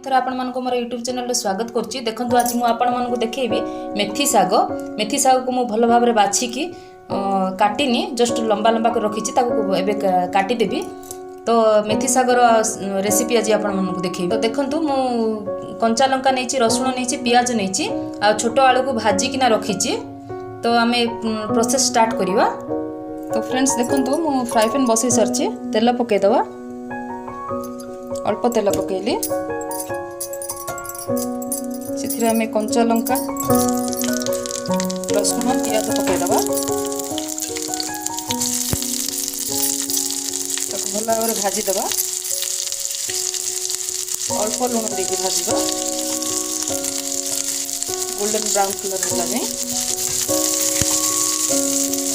थर आपण मानको मोर यूट्यूब चैनल रे स्वागत करछि। देखंतु आज मु आपण मानको देखेबी मेथी साग को मु भल भाबरे बाछि कि काटिनी जस्ट लंबा लंबा कर रखिछि ताको एबे काटी देबी। तो मेथी सागर रेसिपी आज आपण मानको देखेबी। तो देखंतु मु कंचा लंका नेछि, रसुण नेछि, प्याज नेछि आ छोटो आलू को भाजी किना रखिछि। तो आमे प्रोसेस स्टार्ट करिवा। तो फ्रेंड्स देखंतु मु फ्राई पैन बसई सरछि, तेल पके दवा। अल्प तेल पकेली से आम कंचा लंका रसुण प्याज पकईदबा। भल भाव में भाजीदबा, अल्प लुण देके भाजवा गोल्डन ब्राउन कलर होला जाए।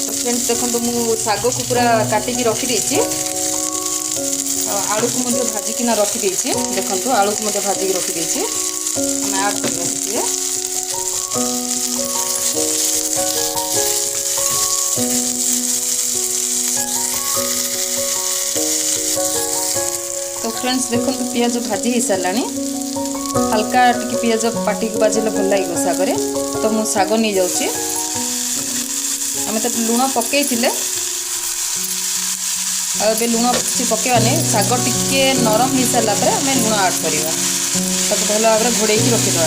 तो फ्रेंड्स देखो मु साग को पूरा काटिकी रखी देछि। आलू को मध्य भाजिकिना रखी देछि। देखो आलू को मध्य भाजिकी रखी देछि। हम ऐड करबा दिए। तो फ्रेंड्स देखो प्याज भाजी हो सारानी। हल्का टिके प्याज पाटी को बाजिले भल लगे सागरे। तो मु साग नहीं जाउची। आम तो लुण पकईतिले अबे लुण किसी पकेबानी। साग टिके नरम हो सारा आम लुण ऐड करवा। भल भाव में घोड़े रखीदा।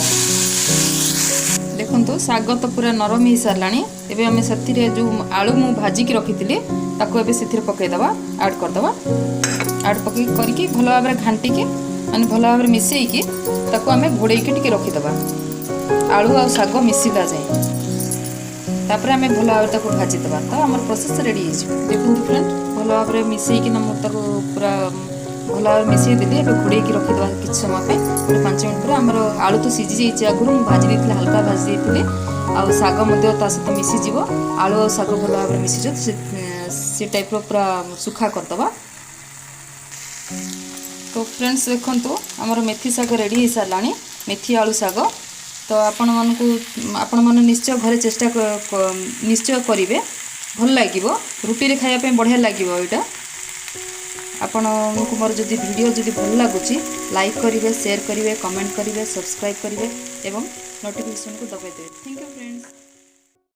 देखो साग तो पूरा नरम हो सारा। एबे आम से जो आलू मु भाजिकी रखी से पकईदबा, ऐड करदबा। ऐड पकई करके भल भाव में घांटिकी माने भल भाव में मिसेईकी आम घोड़े रखीदबा। आलू आ साग मिसिला जाए तापर आम भल भाव में भाजीदबा। तो आम प्रोसेस रेडी हो। देखो फ्रेंड भल भाव में मिसेईकी पूरा भल भाव मिसई देली। घोड़े रखीदबा कि समय 5 मिनट पर। आमर आलू तो सीझी जाइए आगुरी भाजी देती, हल्का भाजी देती। आउ साग सहित मिसीज। आलू और साग भल भाव में मिसीज से टाइप पूरा सुखा करदबा। तो फ्रेंड्स देखो आमर मेथी साग रेडी हो सारा। मेथी आलू साग तो आपण मन निश्चय घरे चेष्टा निश्चय करेंगे। भल लगे रुटी रे खाया बढ़िया लगे। यहाँ आपण को मोर जदि वीडियो जदि भल लगुच लाइक करेंगे, शेयर करेंगे, कमेंट करेंगे, सब्सक्राइब करेंगे एवं नोटिफिकेशन को दबाई देवे। Thank you friends.